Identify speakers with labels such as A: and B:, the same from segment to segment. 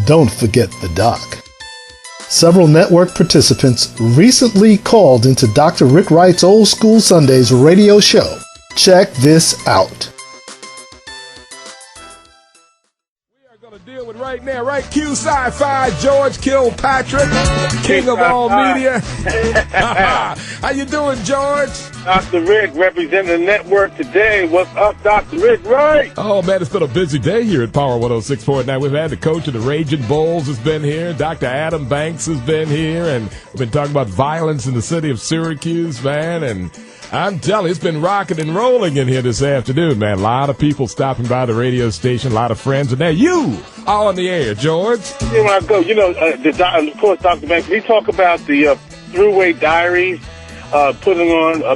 A: Don't forget the doc. Several network participants recently called into Dr. Rick Wright's Old School Sundays radio show. Check this out.
B: Deal with right now, right? Q Sci-Fi, George Kilpatrick, king of all media. How you doing, George?
C: Dr. Rick representing the network today. What's up, Dr. Rick Wright?
B: Oh, man, it's been a busy day here at Power 106.9. We've had the coach of the Raging Bulls has been here. Dr. Adam Banks has been here. And we've been talking about violence in the city of Syracuse, man. And I'm telling you, it's been rocking and rolling in here this afternoon, man. A lot of people stopping by the radio station, a lot of friends. And now you are on the air, George.
C: Here I go. You know, of course, Dr. Banks, we talk about the Thruway Diaries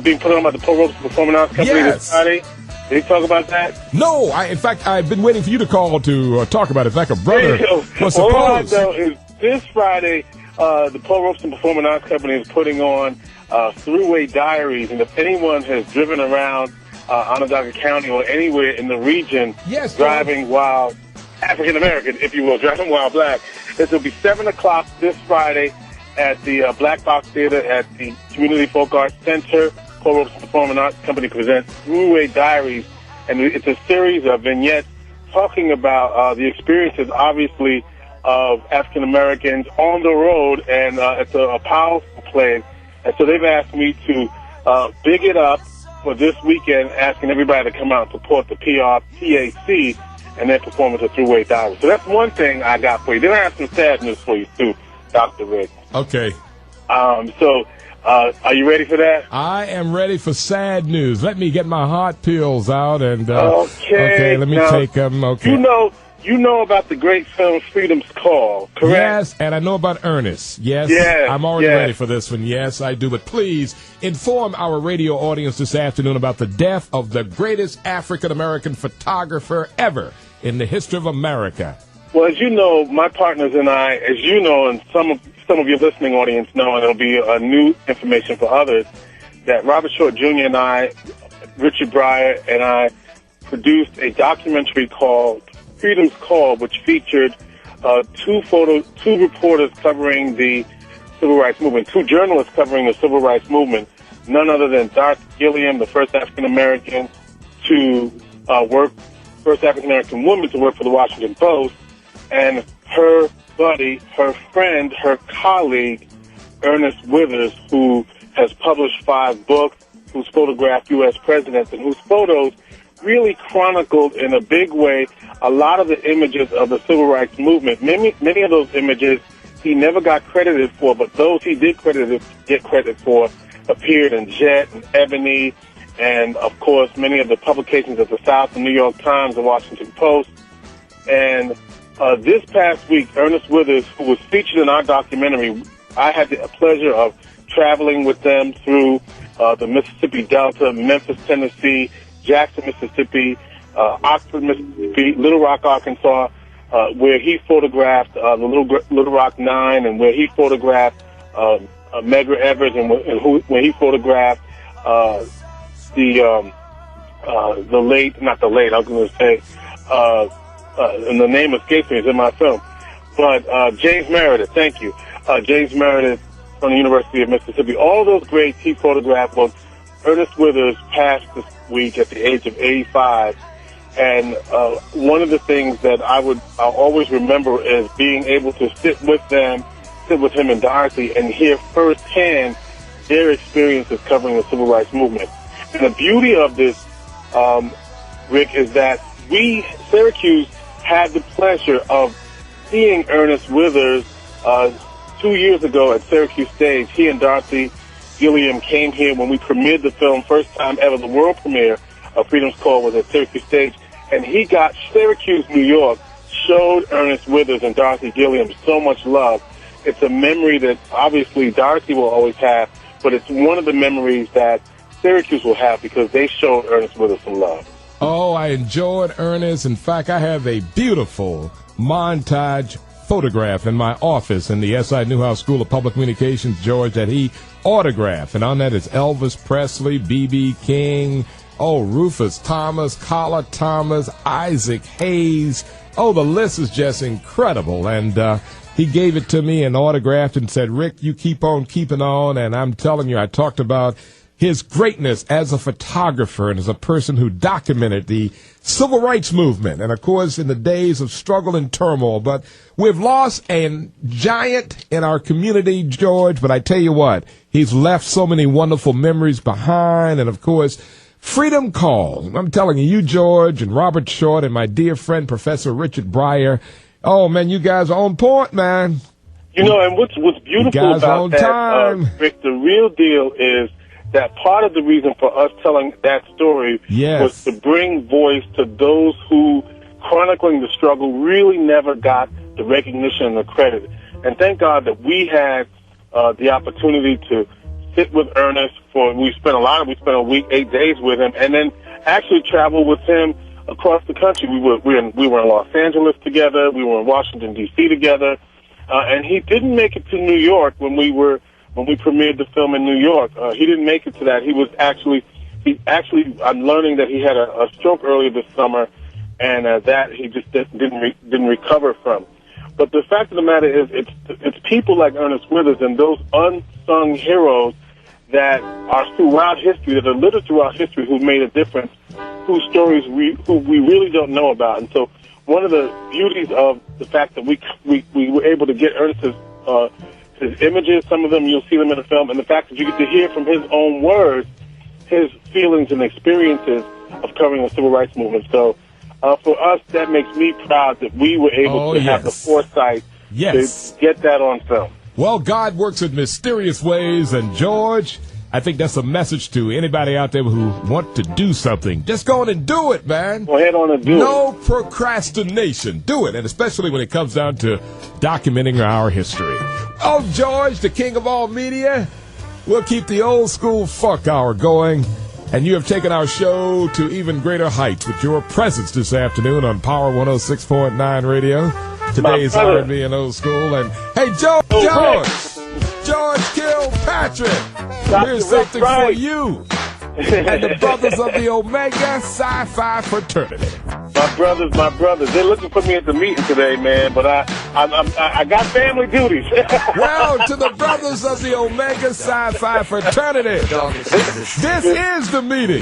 C: being put on by the Paul Robeson Performing Arts Company this Friday. Did he talk about that?
B: No. In fact, I've been waiting for you to call to talk about it. In fact, a brother was
C: supposed. All I know
B: to.
C: is this Friday, the Paul Robeson Performing Arts Company is putting on Thruway Diaries, and if anyone has driven around Onondaga County or anywhere in the region, driving while African American, if you will, driving while black, this will be 7 o'clock this Friday at the Black Box Theater at the Community Folk Arts Center. Paul Robeson Performing Arts Company presents Thruway Diaries, and it's a series of vignettes talking about the experiences, obviously, of African Americans on the road, and it's a powerful play. And so they've asked me to big it up for this weekend, asking everybody to come out and support the PRPAC and their performance of Thruway Diaries. So that's one thing I got for you. Then I have some sad news for you, too, Dr. Rick.
B: Okay.
C: So are you ready for that?
B: I am ready for sad news. Let me get my heart pills out. And
C: okay,
B: let me take them. Okay.
C: You know about the great film Freedom's Call, correct?
B: Yes, and I know about Ernest. Yes, I'm already ready for this one. Yes, I do. But please inform our radio audience this afternoon about the death of the greatest African-American photographer ever in the history of America.
C: Well, as you know, my partners and I, as you know, and some of your listening audience know, and it'll be new information for others, that Robert Short Jr. and I, Richard Breyer, and I produced a documentary called Freedom's Call, which featured two reporters covering the civil rights movement, two journalists covering the civil rights movement, none other than Dorothy Gilliam, the first African-American first African-American woman to work for the Washington Post, and her buddy, her friend, her colleague, Ernest Weathers, who has published 5 books, who's photographed U.S. presidents, and whose photos really chronicled in a big way a lot of the images of the civil rights movement. Many of those images he never got credited for, but those he did get credit for appeared in Jet and Ebony, and of course many of the publications of the South, the New York Times, the Washington Post. And this past week, Ernest Weathers, who was featured in our documentary, I had the pleasure of traveling with them through the Mississippi Delta, Memphis, Tennessee, Jackson, Mississippi, Oxford, Mississippi, Little Rock, Arkansas, where he photographed the Little Rock Nine, and where he photographed Medgar Evers, and when he photographed the late, not the late, I was going to say, and the name escapes me, it's in my film, but James Meredith, thank you. James Meredith from the University of Mississippi. All those greats he photographed. Well, Ernest Weathers passed this week at the age of 85, and one of the things that I'll always remember is being able to sit with him and Dorothy, and hear firsthand their experiences covering the civil rights movement. And the beauty of this, Rick, is that Syracuse, had the pleasure of seeing Ernest Weathers 2 years ago at Syracuse Stage. He and Dorothy Gilliam came here when we premiered the film, first time ever. The world premiere of Freedom's Call was at Syracuse Stage, and Syracuse, New York, showed Ernest Weathers and Dorothy Gilliam so much love. It's a memory that obviously Dorothy will always have, but it's one of the memories that Syracuse will have because they showed Ernest Weathers some love.
B: Oh, I enjoyed Ernest. In fact, I have a beautiful montage photograph in my office in the SI Newhouse School of Public Communications, George, that he autographed. And on that is Elvis Presley, B.B. King, Rufus Thomas, Carla Thomas, Isaac Hayes, Oh, the list is just incredible. And he gave it to me and autographed and said, Rick, you keep on keeping on. And I'm telling you, I talked about his greatness as a photographer and as a person who documented the civil rights movement. And, of course, in the days of struggle and turmoil. But we've lost a giant in our community, George. But I tell you what, he's left so many wonderful memories behind. And, of course, freedom calls. I'm telling you, George and Robert Short and my dear friend, Professor Richard Breyer. Oh, man, you guys are on point, man.
C: You know, and what's beautiful about that, Rick, the real deal is that part of the reason for us telling that story was to bring voice to those who, chronicling the struggle, really never got the recognition and the credit. And thank God that we had the opportunity to sit with Ernest we spent a week, 8 days with him, and then actually travel with him across the country. We were in Los Angeles together. We were in Washington, D.C. together. And he didn't make it to New York when we premiered the film in New York. He didn't make it to that. I'm learning that he had a stroke earlier this summer, and that he just didn't recover from. But the fact of the matter is, it's people like Ernest Weathers and those unsung heroes that are throughout history, that are littered throughout history, who've made a difference, whose stories we really don't know about. And so one of the beauties of the fact that we were able to get Ernest's his images, some of them you'll see them in the film, and the fact that you get to hear from his own words his feelings and experiences of covering the civil rights movement. So for us, that makes me proud that we were able to have the foresight to get that on film.
B: Well, God works in mysterious ways, and George, I think that's a message to anybody out there who want to do something. Just go on and do it, man.
C: Go ahead on and do it.
B: No procrastination. Do it, and especially when it comes down to documenting our history. Oh, George, the king of all media, we'll keep the old school funk hour going, and you have taken our show to even greater heights with your presence this afternoon on Power 106.9 Radio. Today's R&B and old school. And hey, George Kilpatrick, here's something for you and the brothers of the Omega Sci-Fi Fraternity.
C: My brothers. They're looking for me at the meeting today, man. But I got family duties.
B: Well, to the brothers of the Omega Sci-Fi Fraternity, this is the meeting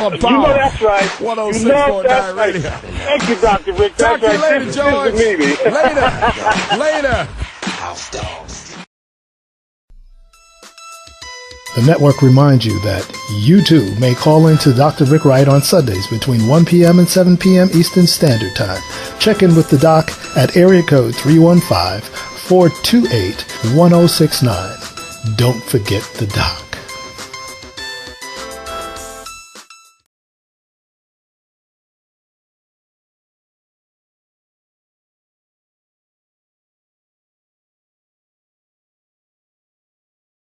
B: on Power.
C: You know that's right.
B: 106.9 Radio.
C: Thank you, Dr. Rick.
B: Talk to you later,
C: This
B: George.
C: is the meeting.
B: Later.
A: The network reminds you that you too may call in to Dr. Rick Wright on Sundays between 1 p.m. and 7 p.m. Eastern Standard Time. Check in with the doc at area code 315-428-1069. Don't forget the doc.